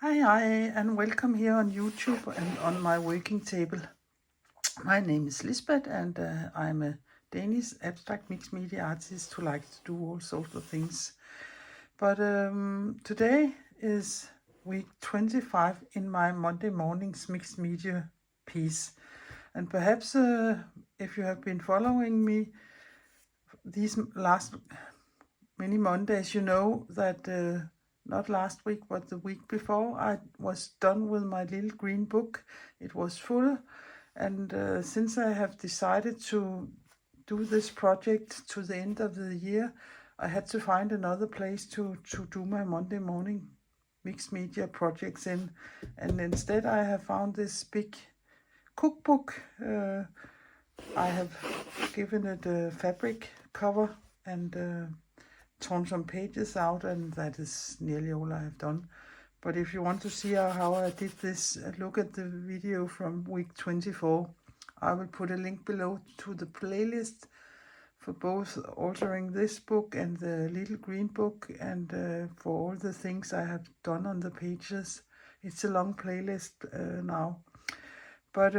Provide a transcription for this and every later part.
Hi, and welcome here on YouTube and on my working table. My name is Lisbeth, and I'm a Danish abstract mixed media artist who likes to do all sorts of things. But today is week 25 in my Monday morning's mixed media piece. And perhaps if you have been following me these last many Mondays, you know that not last week, but the week before, I was done with my little green book. It was full, and since I have decided to do this project to the end of the year, I had to find another place to do my Monday morning mixed media projects in, and instead I have found this big cookbook. I have given it a fabric cover and torn some pages out, and that is nearly all I have done. But if you want to see how I did this, look at the video from week 24. I will put a link below to the playlist for both altering this book and the little green book, and for all the things I have done on the pages. It's a long playlist now. But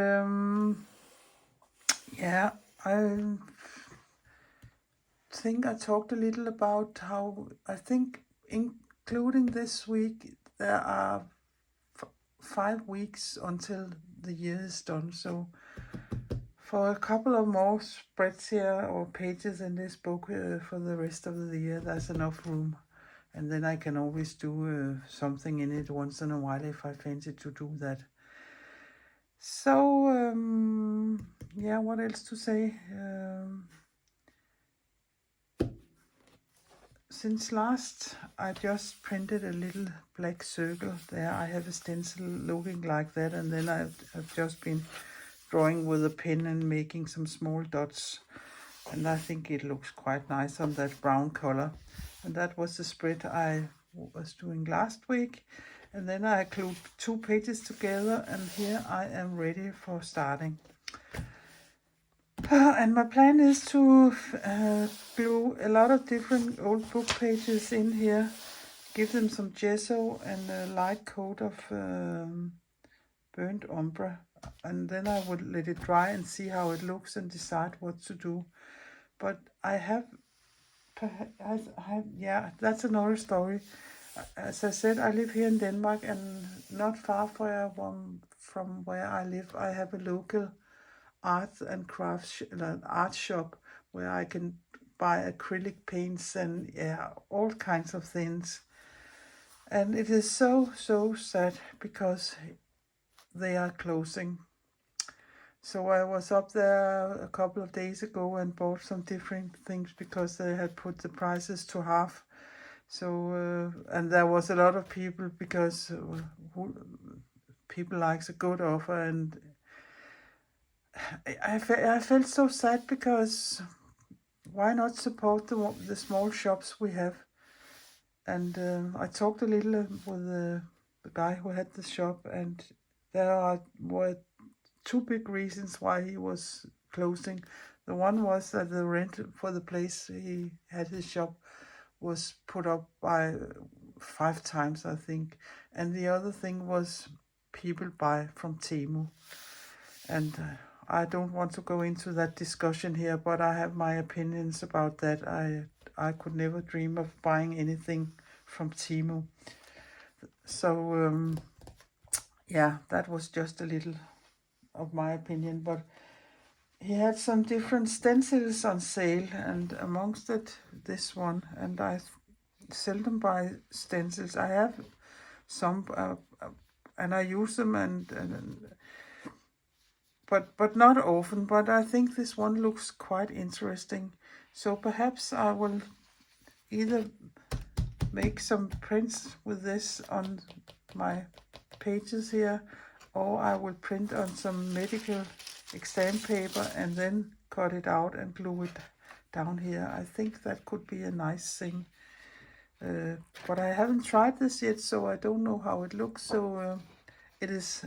yeah, I think I talked a little about how I think, including this week, there are 5 weeks until the year is done. So for a couple of more spreads here or pages in this book for the rest of the year, there's enough room. And then I can always do something in it once in a while if I fancy to do that. So, yeah, what else to say? Since last, I just printed a little black circle there. I have a stencil looking like that, and then I've just been drawing with a pen and making some small dots. And I think it looks quite nice on that brown color. And that was the spread I was doing last week. And then I glued 2 pages together, and here I am ready for starting. And my plan is to glue a lot of different old book pages in here, give them some gesso and a light coat of burnt umber, and then I would let it dry and see how it looks and decide what to do. But yeah, that's another story. As I said, I live here in Denmark, and not far from where I live, I have a local art and crafts art shop where I can buy acrylic paints and all kinds of things. And it is so sad because they are closing. So I was up there a couple of days ago and bought some different things because they had put the prices to half. So and there was a lot of people because people likes a good offer, and I felt so sad because why not support the small shops we have? And I talked a little with the guy who had the shop, and were 2 big reasons why he was closing. The one was that the rent for the place he had his shop was put up by 5 times, I think. And the other thing was people buy from Temu. And I don't want to go into that discussion here, but I have my opinions about that. I could never dream of buying anything from Temu. So yeah, that was just a little of my opinion. But he had some different stencils on sale, and amongst it, this one. And I seldom buy stencils. I have some, and I use them, but not often. But I think this one looks quite interesting. So perhaps I will either make some prints with this on my pages here, or I will print on some medical exam paper and then cut it out and glue it down here. I think that could be a nice thing. But I haven't tried this yet, so I don't know how it looks. So it is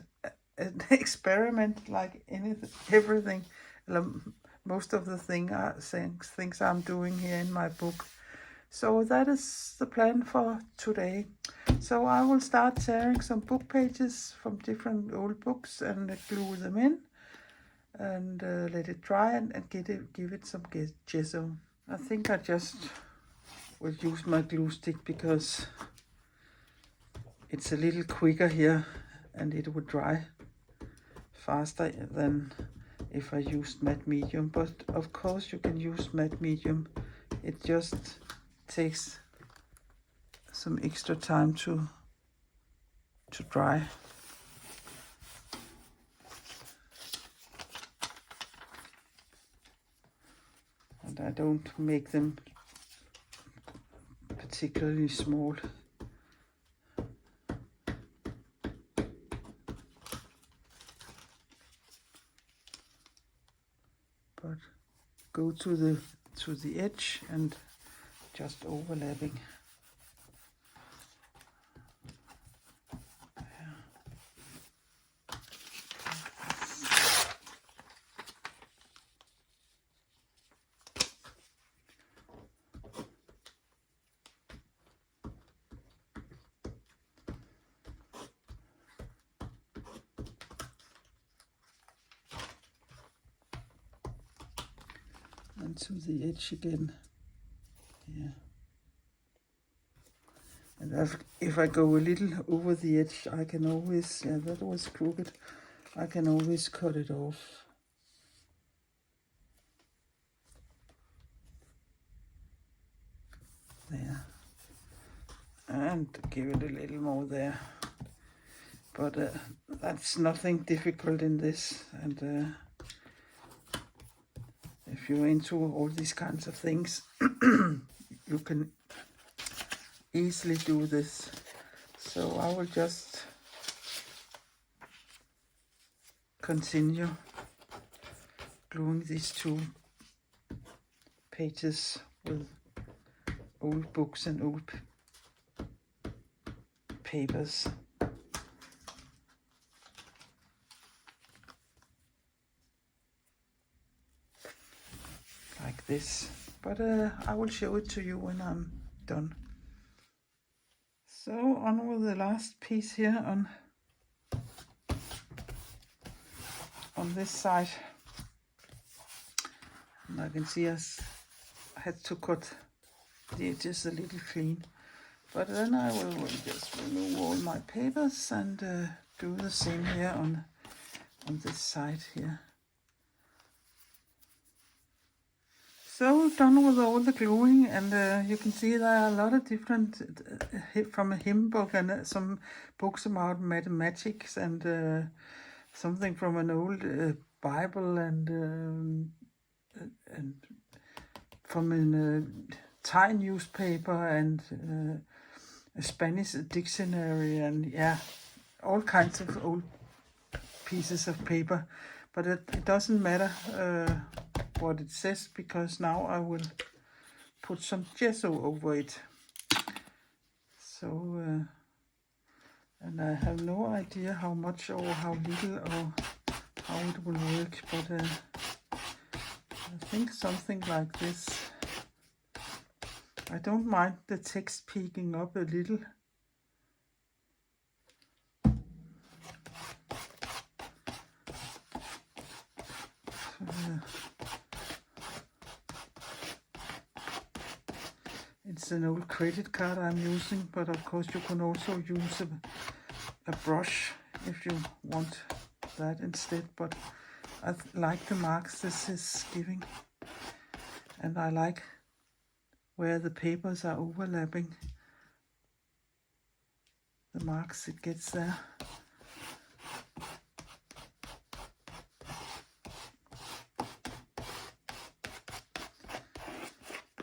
an experiment like everything. Most of the things I'm doing here in my book. So that is the plan for today. So I will start tearing some book pages from different old books and glue them in and let it dry and give it some gesso. I think I just will use my glue stick because it's a little quicker here and it would dry faster than if I used matte medium. But of course you can use matte medium. It just takes some extra time to dry. And I don't make them particularly small. But go to the edge and just overlapping. And to the edge again. Yeah. And if I go a little over the edge, I can always, yeah, that was crooked. I can always cut it off. There. And give it a little more there. But that's nothing difficult in this. And if you're into all these kinds of things, you can easily do this. So I will just continue gluing these two pages with old books and old papers. Like this. But I will show it to you when I'm done. So on with the last piece here on this side. And I can see I had to cut the edges a little clean. But then I will just remove all my papers and do the same here on this side here. So done with all the gluing, and you can see there are a lot of different from a hymn book and some books about mathematics and something from an old Bible and from a Thai newspaper and a Spanish dictionary, and yeah, all kinds of old pieces of paper. But it doesn't matter what it says, because now I will put some gesso over it. So and I have no idea how much or how little or how it will work, but I think something like this. I don't mind the text peeking up a little. It's an old credit card I'm using, but of course you can also use a brush if you want that instead. But I like the marks this is giving, and I like where the papers are overlapping, the marks it gets there.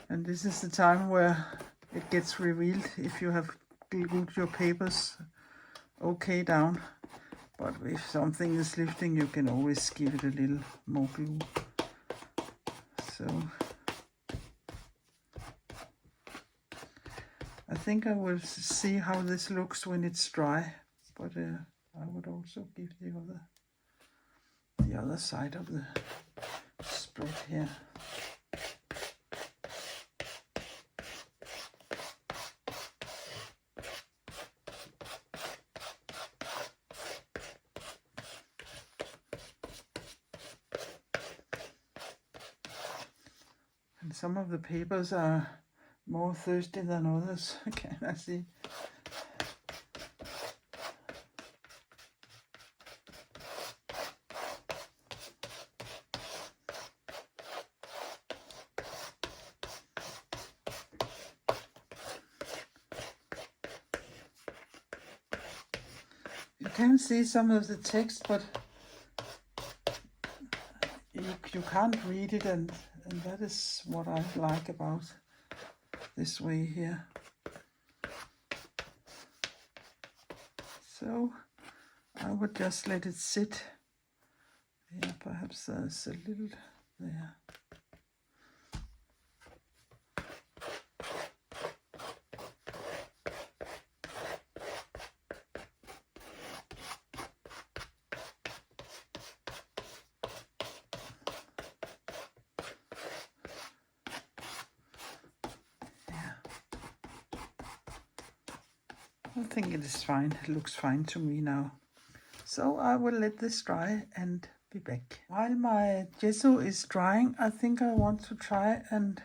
And this is the time where it gets revealed if you have glued your papers okay down. But if something is lifting, you can always give it a little more glue. So I think I will see how this looks when it's dry. But I would also give the other side of the spread here. And some of the papers are more thirsty than others, can I see. You can see some of the text, but you can't read it, and that is what I like about this way here. So I would just let it sit. Yeah, perhaps there's a little there. I think it is fine. It looks fine to me now. So I will let this dry and be back. While my gesso is drying, I think I want to try and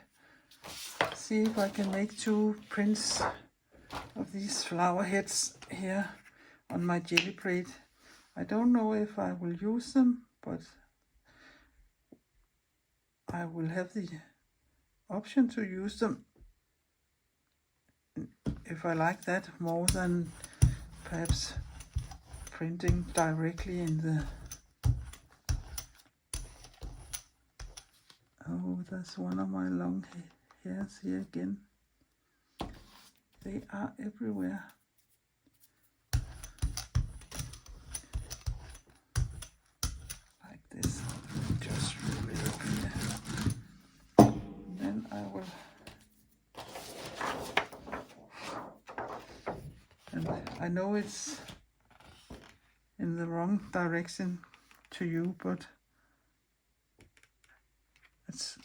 see if I can make 2 prints of these flower heads here on my jelly plate. I don't know if I will use them, but I will have the option to use them if I like that more than perhaps printing directly in the... Oh, that's one of my long hairs here again. They are everywhere. Like this. Just roll it up here. And then I will... And I know it's in the wrong direction to you, but it's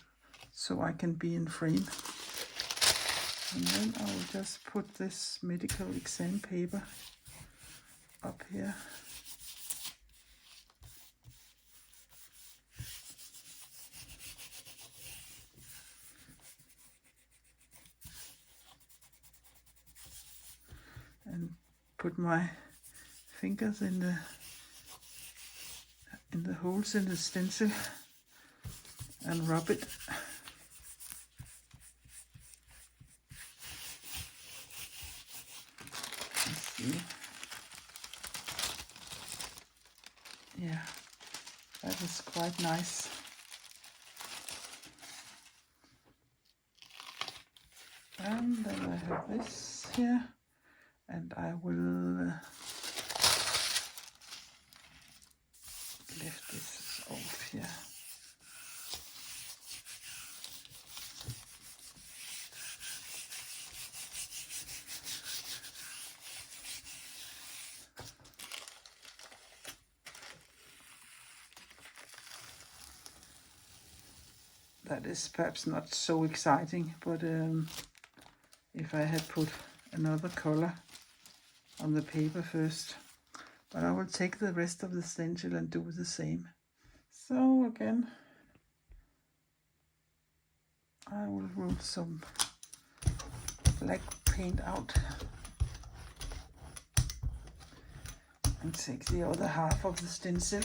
so I can be in frame. And then I will just put this medical exam paper up here. And put my fingers in the holes in the stencil and rub it. Let's see. Yeah, that is quite nice. And then I have this here, and I will lift this off here. That is perhaps not so exciting, but if I had put another color on the paper first. But I will take the rest of the stencil and do the same. So again, I will roll some black paint out and take the other half of the stencil.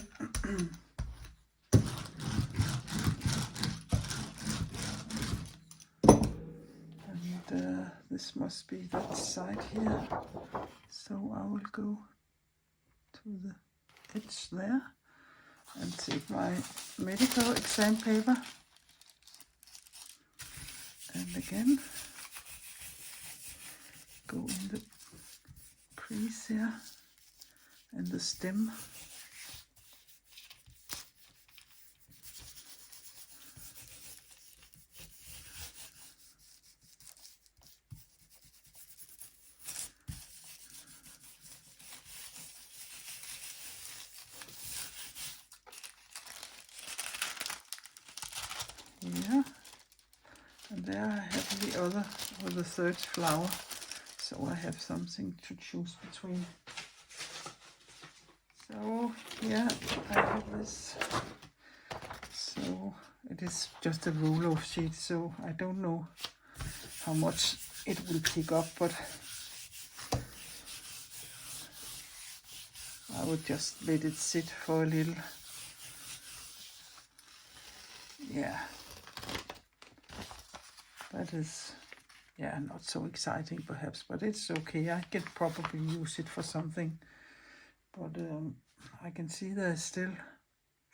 And this must be that side here. So I will go to the edge there and take my medical exam paper and again go in the crease here and the stem. Yeah, and there I have the other, or the third flower, so I have something to choose between. So yeah, I have this. So It is just a roll-off sheet, so I don't know how much it will pick up, but I would just let it sit for a little. Yeah, that is, yeah, not so exciting perhaps, but it's okay. I can probably use it for something, but I can see there's still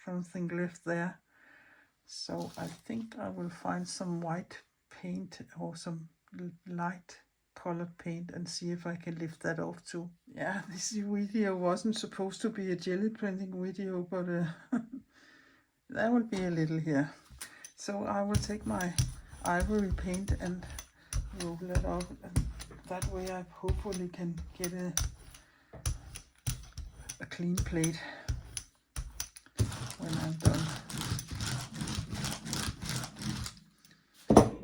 something left there. So I think I will find some white paint or some light colored paint and see if I can lift that off too. Yeah, this video wasn't supposed to be a jelly printing video, but there will be a little here. So I will take my ivory paint and roll it up, and that way I hopefully can get a clean plate when I'm done.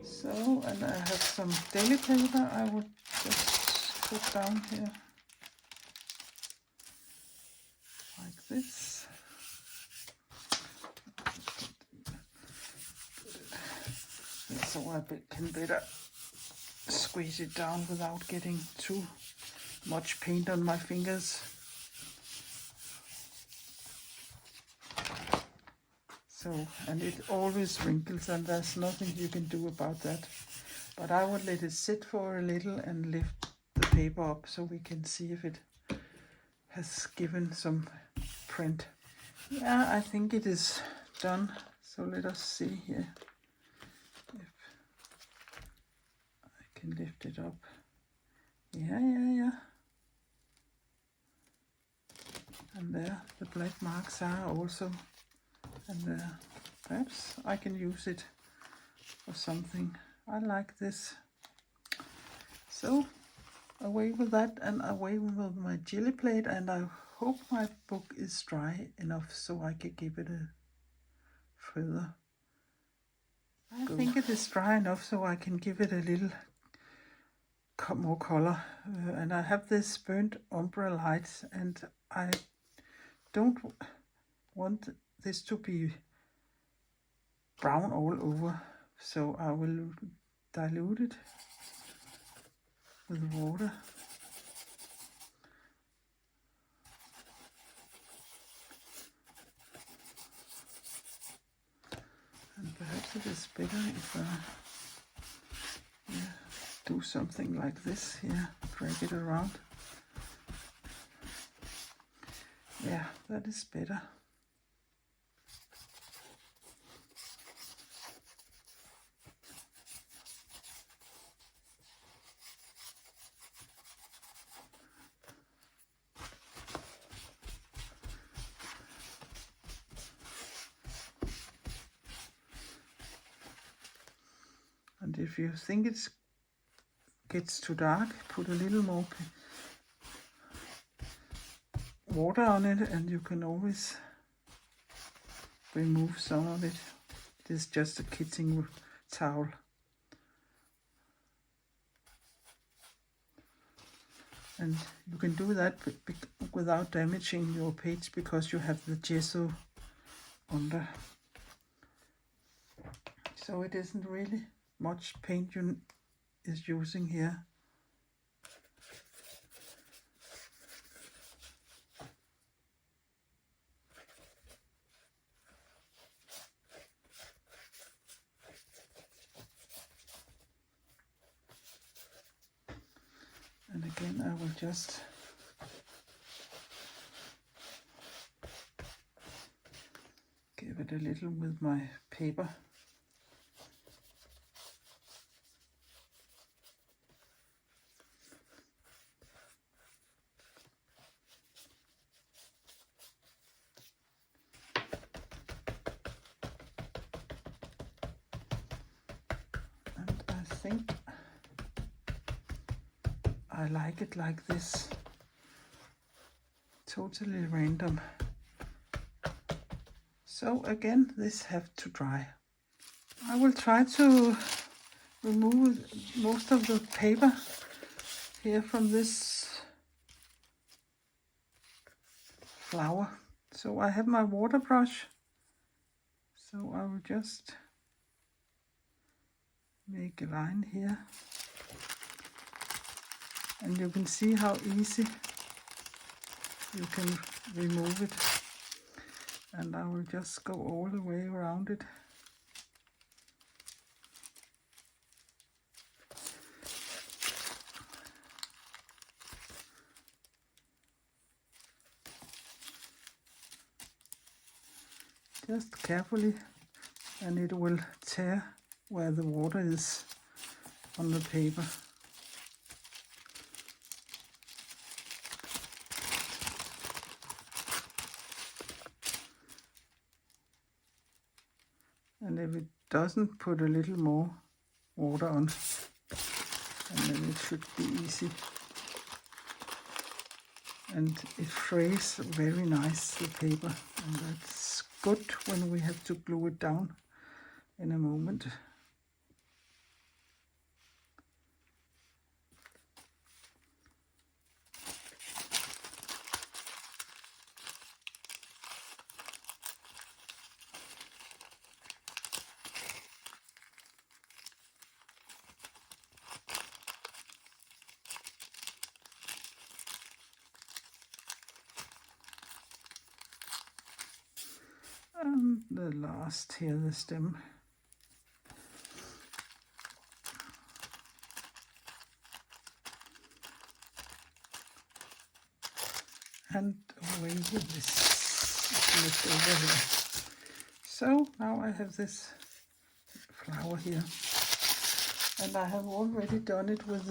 So, and I have some daily paper I would just put down here, like this. Yeah, so I can better squeeze it down without getting too much paint on my fingers. So, and it always wrinkles, and there's nothing you can do about that. But I will let it sit for a little and lift the paper up so we can see if it has given some print. Yeah, I think it is done. So let us see here if I can lift it up. Yeah. And there, the black marks are also. And perhaps I can use it for something. I like this. So away with that, and away with my jelly plate, and I hope my book is dry enough so I can give it a further go. I think it is dry enough so I can give it a little more color. And I have this burnt umbrella light, and I don't want this to be brown all over, so I will dilute it with water. And perhaps it is better if I do something like this here, drag it around. Yeah, that is better. And if you think it gets too dark, put a little more water on it, and you can always remove some of it. It is just a kitchen towel. And you can do that without damaging your page because you have the gesso under. So it isn't really much paint you is using here. And again, I will just give it a little with my paper. And I think I like it like this, totally random. So again, this have to dry. I will try to remove most of the paper here from this flower. So I have my water brush. So I will just make a line here, and you can see how easy you can remove it, and I will just go all the way around it. Just carefully, and it will tear where the water is on the paper. And if it doesn't, put a little more water on, and then it should be easy. And it frays very nice, the paper, and that's good when we have to glue it down in a moment. And the last here, the stem. And away with this left over here. So now I have this flower here, and I have already done it with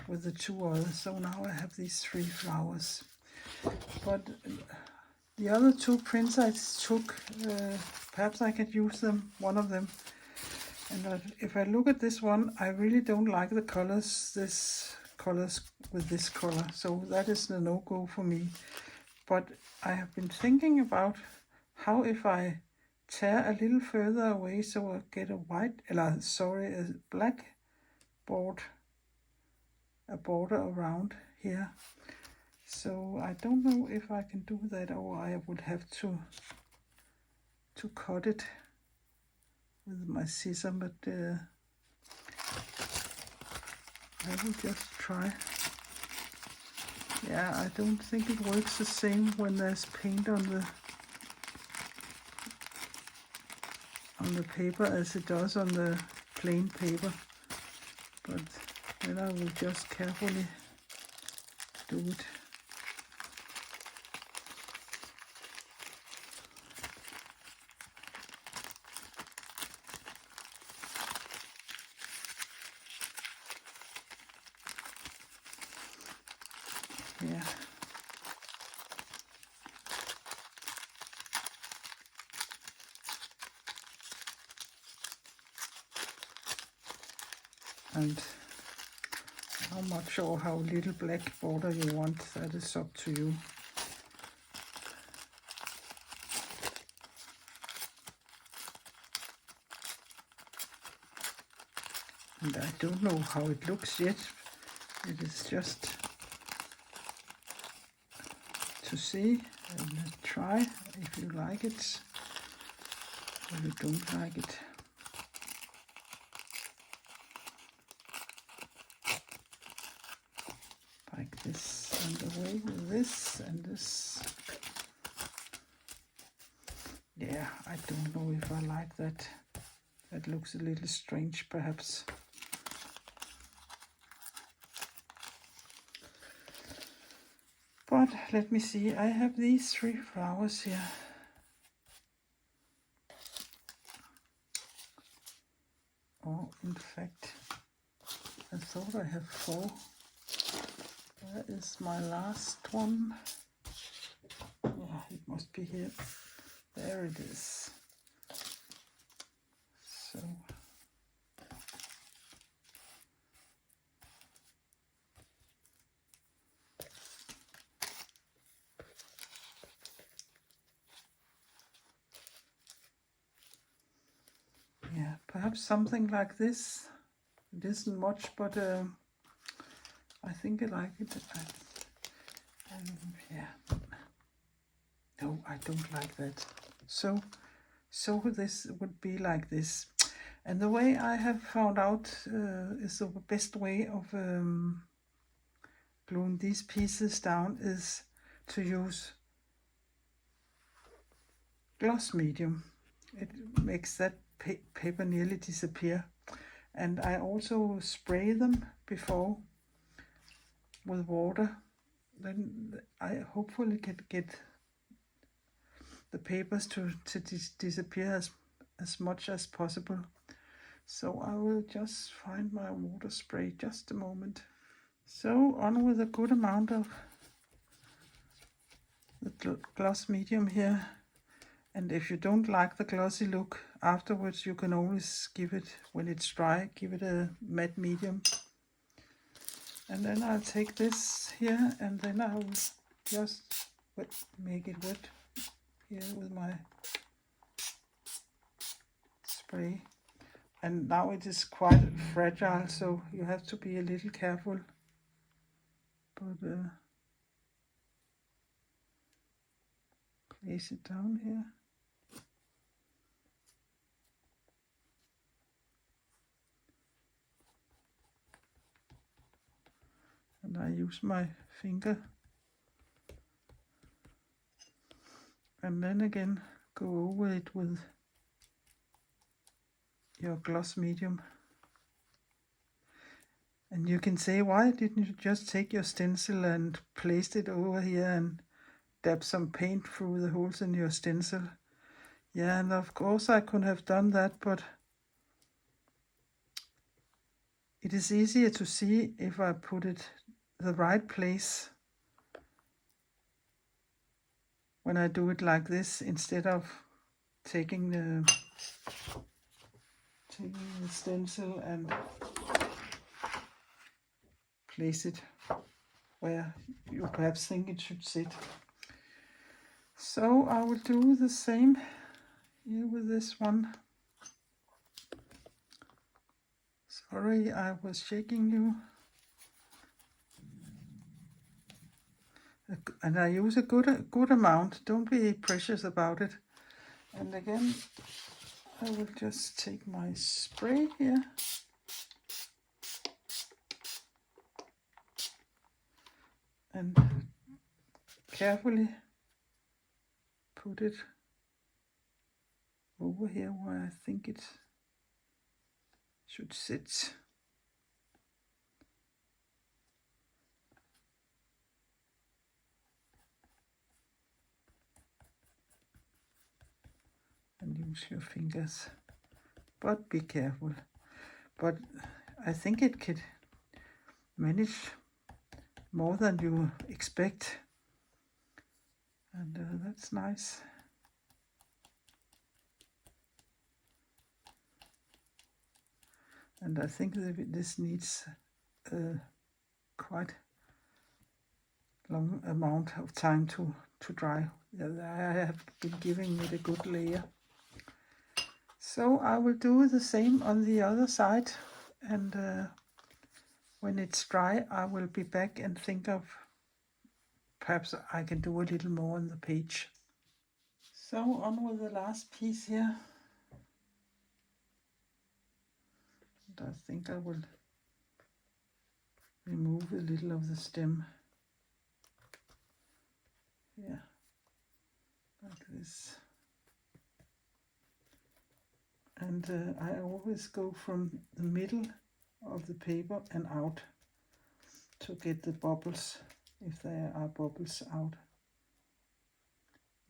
the two others. So now I have these 3 flowers. But the other 2 prints I took, perhaps I could use them, one of them. And if I look at this one, I really don't like the colors, this colors with this color. So that is the no-go for me. But I have been thinking about how if I tear a little further away, so I get a black board, a border around here. So I don't know if I can do that, or I would have to cut it with my scissor, but I will just try. Yeah, I don't think it works the same when there's paint on the paper as it does on the plain paper. But then I will just carefully do it. Yeah. And how much or how little black border you want, that is up to you. And I don't know how it looks yet. It is just to see and try if you like it or you don't like it. Like this, and away with this and this. Yeah, I don't know if I like that. That looks a little strange, perhaps. But let me see, I have these 3 flowers here. Oh, in fact, I thought I have 4. Where is my last one? Yeah, it must be here. There it is. So yeah, perhaps something like this. It isn't much, but I think I like it. Yeah. No, I don't like that. So So this would be like this. And the way I have found out is the best way of gluing these pieces down is to use gloss medium. It makes that paper nearly disappear. And I also spray them before with water. Then I hopefully can get the papers to disappear as much as possible. So I will just find my water spray, just a moment. So on with a good amount of the gloss medium here. And if you don't like the glossy look afterwards, you can always give it, when it's dry, give it a matte medium. And then I'll take this here and then I'll just make it wet here with my spray. And now it is quite fragile, so you have to be a little careful. But place it down here. And I use my finger. And then again go over it with your gloss medium. And you can say, why didn't you just take your stencil and place it over here and dab some paint through the holes in your stencil? Yeah, and of course I could have done that, but it is easier to see if I put it the right place when I do it like this, instead of taking the stencil and place it where you perhaps think it should sit. So I will do the same here with this one. Sorry, I was shaking you. And I use a good amount. Don't be precious about it. And again, I will just take my spray here. And carefully put it over here where I think it should sit. And use your fingers, but be careful. But I think it could manage more than you expect, and that's nice. And I think that this needs a quite long amount of time to dry. I have been giving it a good layer. So I will do the same on the other side, and when it's dry I will be back and think of perhaps I can do a little more on the page. So on with the last piece here. And I think I will remove a little of the stem. Yeah, like this. And I always go from the middle of the paper and out to get the bubbles, if there are bubbles out.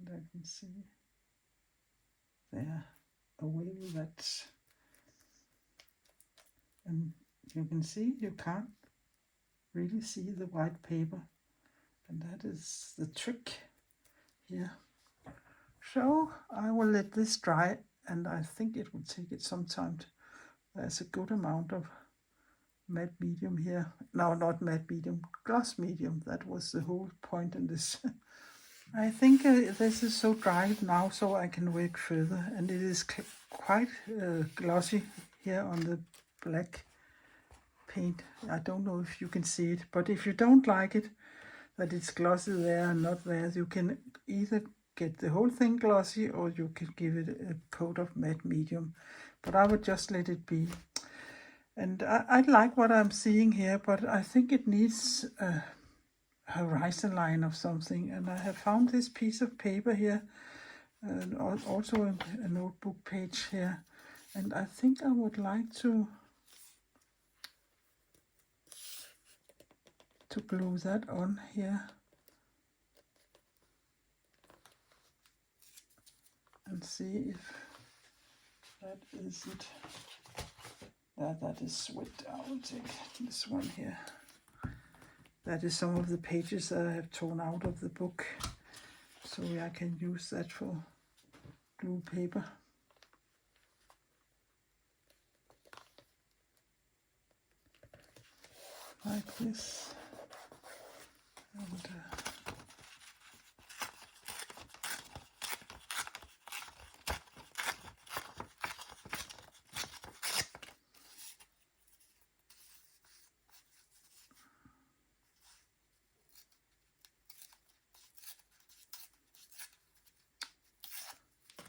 And I can see there, away with that. And you can see you can't really see the white paper, and that is the trick here. So I will let this dry, and I think it will take it some time. There's a good amount of matte medium here. No, not matte medium, gloss medium. That was the whole point in this. I think this is so dry now, so I can work further, and it is quite glossy here on the black paint. I don't know if you can see it, but if you don't like it, that it's glossy there and not there, you can either get the whole thing glossy, or you can give it a coat of matte medium, but I would just let it be. And I like what I'm seeing here, but I think it needs a horizon line of something, and I have found this piece of paper here, and also a notebook page here, and I think I would like to glue that on here and see if that is it. That is sweat. I will take this one here. That is some of the pages that I have torn out of the book, so I can use that for glue paper. Like this. And,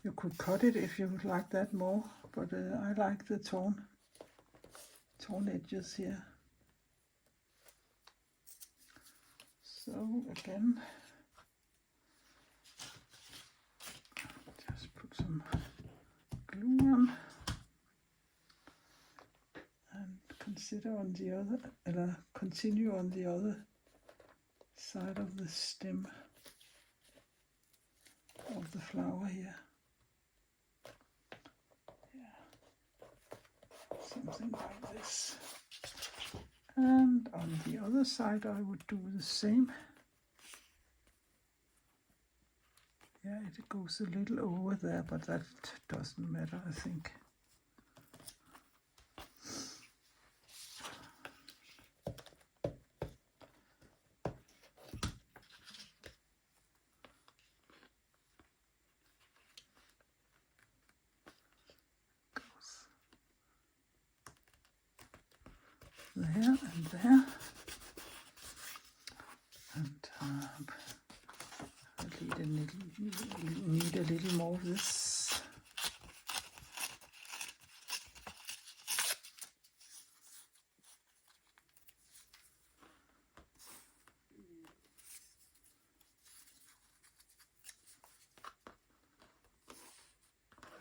you could cut it if you would like that more, but I like the torn edges here. So again, just put some glue on and continue on the other side of the stem of the flower here. Something like this. And on the other side I would do the same. Yeah, it goes a little over there, but that doesn't matter, I think. There and there, and I need a little more of this.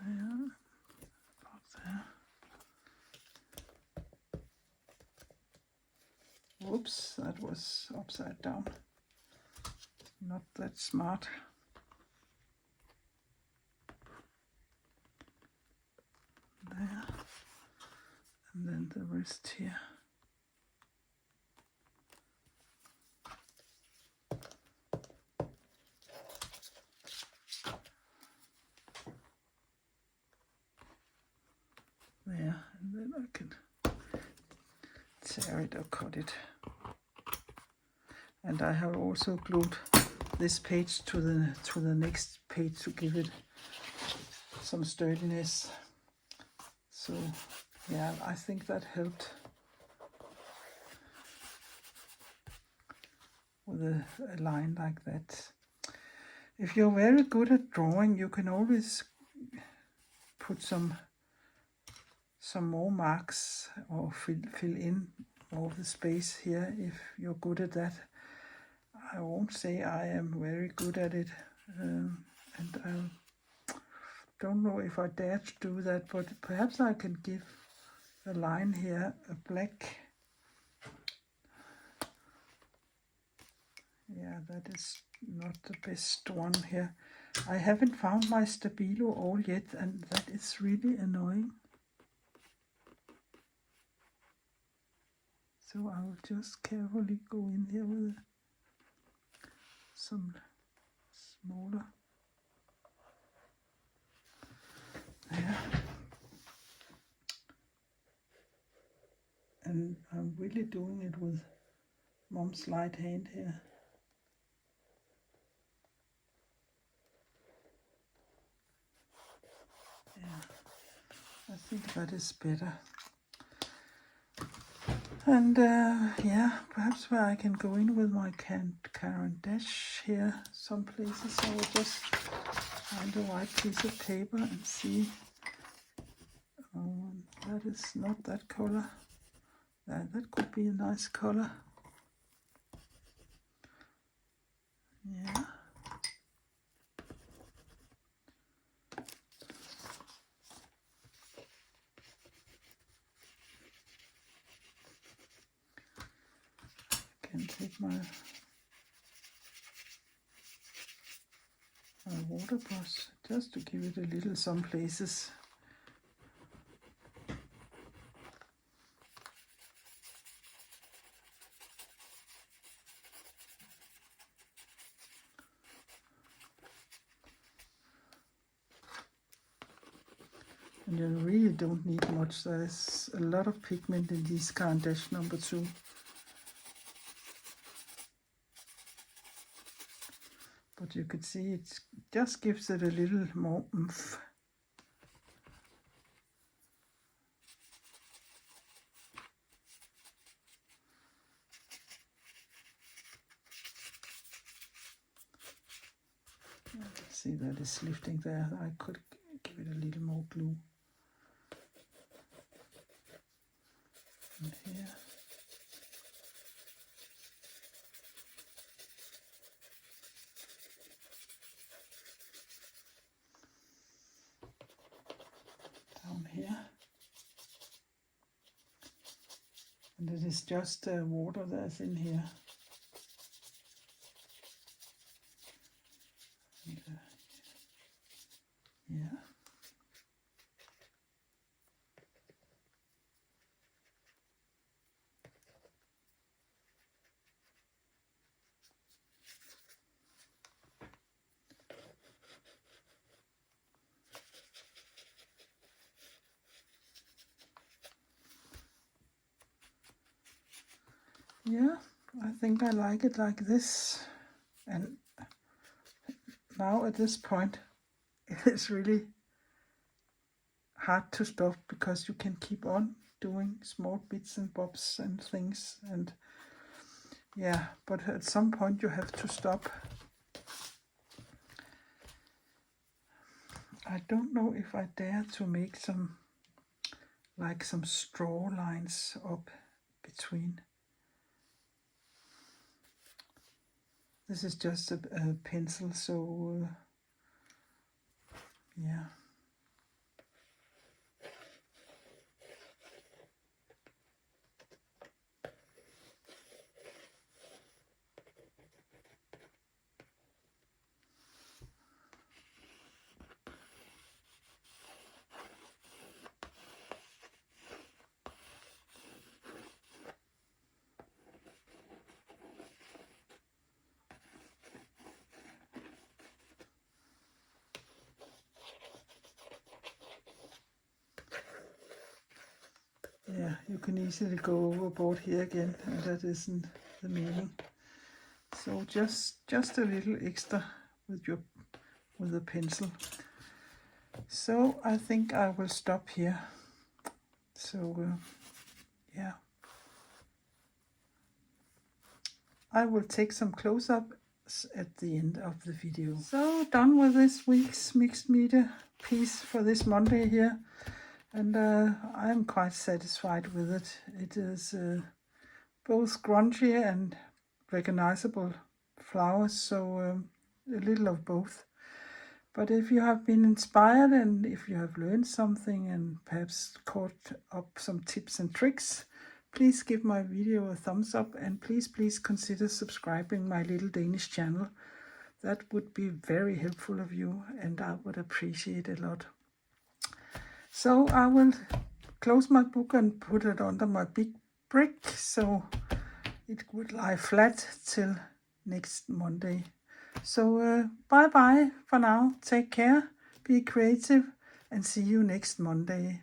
There, about there. Whoops, that was upside down. Not that smart. There. And then the rest here. There, and then I can tear it or cut it. And I have also glued this page to the next page to give it some sturdiness. So yeah, I think that helped with a line like that. If you're very good at drawing, you can always put some more marks or fill in all the space here if you're good at that. I won't say I am very good at it, and I don't know if I dare to do that, but perhaps I can give the line here a black. Yeah, that is not the best one here. I haven't found my stabilo all yet, and that is really annoying. So I will just carefully go in here with some smaller. There. And I'm really doing it with Mom's light hand here. Yeah, I think that is better. And yeah, perhaps where I can go in with my Caran d'Ache here, some places I will just find a white piece of paper and see. That is not that color. That could be a nice color. Yeah. I can take my water brush just to give it a little some places. And you really don't need much. There's a lot of pigment in this Caran d'Ache number 2. But you could see it just gives it a little more oomph. See that is lifting there. I could give it a little more glue. And here. Down here. And it is just water that's in here. And, yeah. Yeah, I think I like it like this. And now at this point, it is really hard to stop because you can keep on doing small bits and bobs and things. And yeah, but at some point you have to stop. I don't know if I dare to make some, like some straw lines up between. This is just a pencil, so yeah. Yeah, you can easily go overboard here again, and that isn't the meaning. So just a little extra with the pencil. So I think I will stop here. So yeah, I will take some close-ups at the end of the video. So done with this week's mixed media piece for this Monday here. And I'm quite satisfied with it. It is both grungy and recognizable flowers, so a little of both. But if you have been inspired and if you have learned something and perhaps caught up some tips and tricks, please give my video a thumbs up and please consider subscribing my little Danish channel. That would be very helpful of you and I would appreciate it a lot. So I will close my book and put it under my big brick so it would lie flat till next Monday. So bye bye for now. Take care, be creative and see you next Monday.